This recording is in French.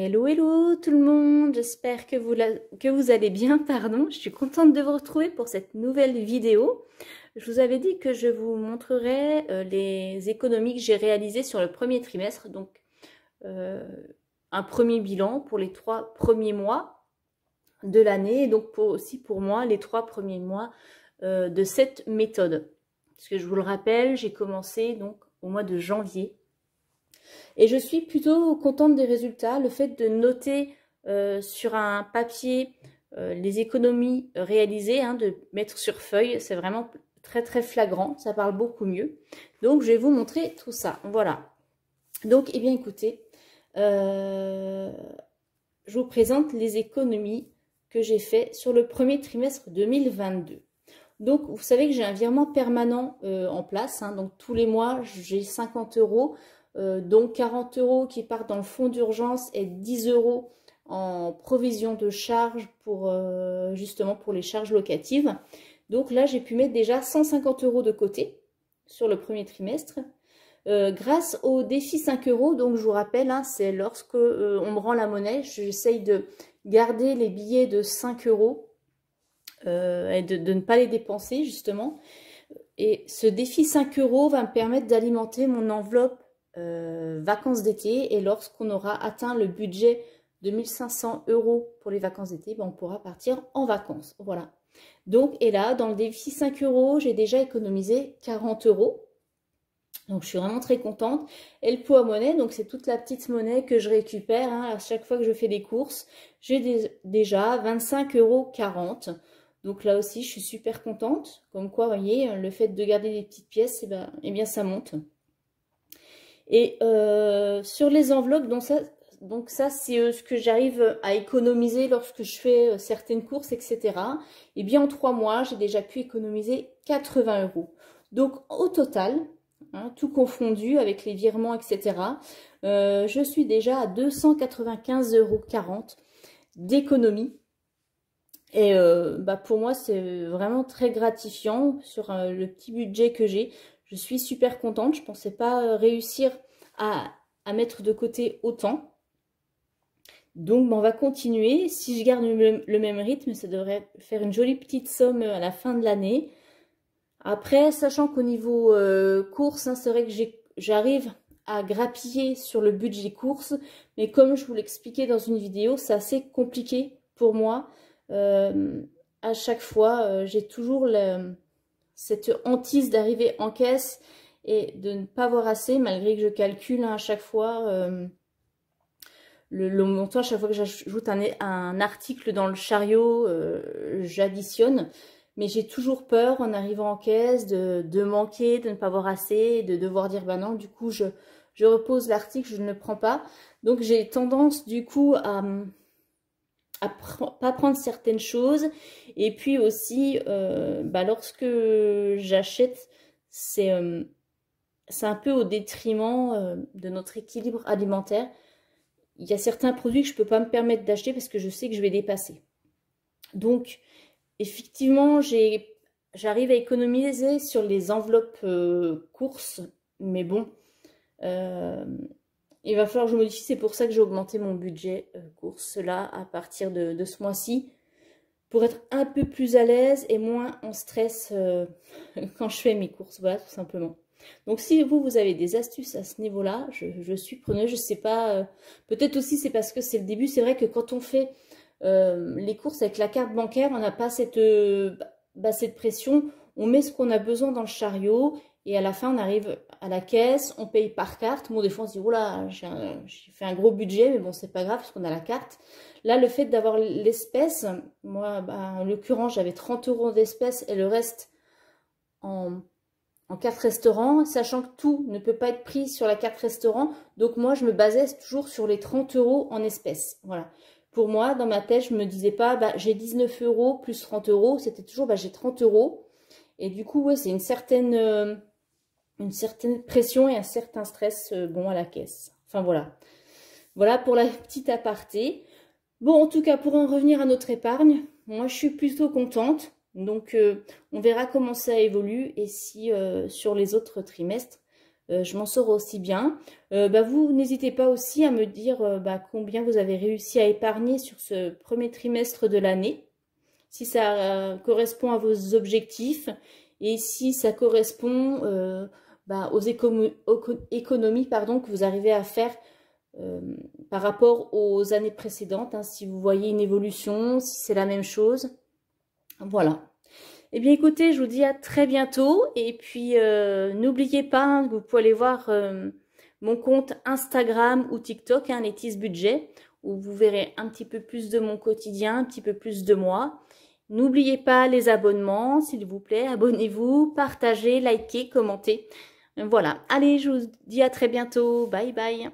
Hello, hello tout le monde, j'espère que vous allez bien, pardon. Je suis contente de vous retrouver pour cette nouvelle vidéo. Je vous avais dit que je vous montrerai les économies que j'ai réalisées sur le premier trimestre, donc un premier bilan pour les 3 premiers mois de l'année, et donc aussi pour moi les 3 premiers mois de cette méthode. Parce que je vous le rappelle, j'ai commencé donc au mois de janvier. Et je suis plutôt contente des résultats. Le fait de noter sur un papier les économies réalisées, de mettre sur feuille, c'est vraiment très très flagrant. Ça parle beaucoup mieux. Donc je vais vous montrer tout ça. Voilà. Donc, eh bien écoutez, je vous présente les économies que j'ai fait sur le premier trimestre 2022. Donc vous savez que j'ai un virement permanent en place. Donc tous les mois, j'ai 50 €. Donc 40 € qui partent dans le fonds d'urgence et 10 € en provision de charges pour justement pour les charges locatives. Donc là, j'ai pu mettre déjà 150 € de côté sur le premier trimestre. Grâce au défi 5 €, donc je vous rappelle, c'est lorsque on me rend la monnaie, j'essaye de garder les billets de 5 € et de ne pas les dépenser justement. Et ce défi 5 € va me permettre d'alimenter mon enveloppe vacances d'été, et lorsqu'on aura atteint le budget de 1500 € pour les vacances d'été, on pourra partir en vacances. Voilà. Donc, et là, dans le défi 5 €, j'ai déjà économisé 40 €. Donc, je suis vraiment très contente. Et le pot à monnaie, donc c'est toute la petite monnaie que je récupère à chaque fois que je fais des courses. J'ai déjà 25,40 €. Donc là aussi, je suis super contente. Comme quoi, vous voyez, le fait de garder des petites pièces, eh bien, ça monte. Et sur les enveloppes, donc ça c'est ce que j'arrive à économiser lorsque je fais certaines courses, etc. Et bien en 3 mois, j'ai déjà pu économiser 80 €. Donc au total, tout confondu avec les virements, etc., je suis déjà à 295,40 € d'économie. Et pour moi, c'est vraiment très gratifiant sur le petit budget que j'ai. Je suis super contente. Je ne pensais pas réussir à mettre de côté autant. Donc, on va continuer. Si je garde le même rythme, ça devrait faire une jolie petite somme à la fin de l'année. Après, sachant qu'au niveau courses, c'est vrai que j'arrive à grappiller sur le budget courses. Mais comme je vous l'expliquais dans une vidéo, c'est assez compliqué pour moi. À chaque fois, j'ai toujours cette hantise d'arriver en caisse et de ne pas avoir assez, malgré que je calcule à chaque fois le montant. À chaque fois que j'ajoute un article dans le chariot, j'additionne. Mais j'ai toujours peur en arrivant en caisse de manquer, de ne pas avoir assez, de devoir dire bah non, du coup je repose l'article, je ne le prends pas. Donc j'ai tendance du coup à pas prendre certaines choses. Et puis aussi, lorsque j'achète, c'est un peu au détriment de notre équilibre alimentaire. Il y a certains produits que je ne peux pas me permettre d'acheter parce que je sais que je vais dépasser. Donc, effectivement, j'arrive à économiser sur les enveloppes courses, mais bon, il va falloir que je modifie. C'est pour ça que j'ai augmenté mon budget courses là à partir de ce mois-ci, pour être un peu plus à l'aise et moins en stress quand je fais mes courses. Voilà, tout simplement. Donc si vous avez des astuces à ce niveau-là, je suis preneuse. Je sais pas, peut-être aussi c'est parce que c'est le début. C'est vrai que quand on fait les courses avec la carte bancaire, on n'a pas cette pression. On met ce qu'on a besoin dans le chariot. Et à la fin, on arrive à la caisse, on paye par carte. Bon, des fois, on se dit, oula, j'ai fait un gros budget, mais bon, c'est pas grave parce qu'on a la carte. Là, le fait d'avoir l'espèce, moi, en l'occurrence, j'avais 30 € d'espèces et le reste en carte restaurant, sachant que tout ne peut pas être pris sur la carte restaurant. Donc, moi, je me basais toujours sur les 30 € en espèces. Voilà. Pour moi, dans ma tête, je me disais pas, j'ai 19 € plus 30 €. C'était toujours, j'ai 30 €. Et du coup, ouais, c'est une certaine pression et un certain stress à la caisse. Enfin voilà. Voilà pour la petite aparté. Bon, en tout cas, pour en revenir à notre épargne, moi je suis plutôt contente. Donc on verra comment ça évolue et si sur les autres trimestres, je m'en sors aussi bien. Vous n'hésitez pas aussi à me dire combien vous avez réussi à épargner sur ce premier trimestre de l'année, si ça correspond à vos objectifs et si ça correspond aux économies que vous arrivez à faire par rapport aux années précédentes, hein, si vous voyez une évolution, si c'est la même chose. Voilà. Eh bien écoutez, je vous dis à très bientôt et puis n'oubliez pas, hein, vous pouvez aller voir mon compte Instagram ou TikTok, hein, Lettice Budget, où vous verrez un petit peu plus de mon quotidien, un petit peu plus de moi. N'oubliez pas les abonnements, s'il vous plaît, abonnez-vous, partagez, likez, commentez. Voilà, allez, je vous dis à très bientôt, bye bye.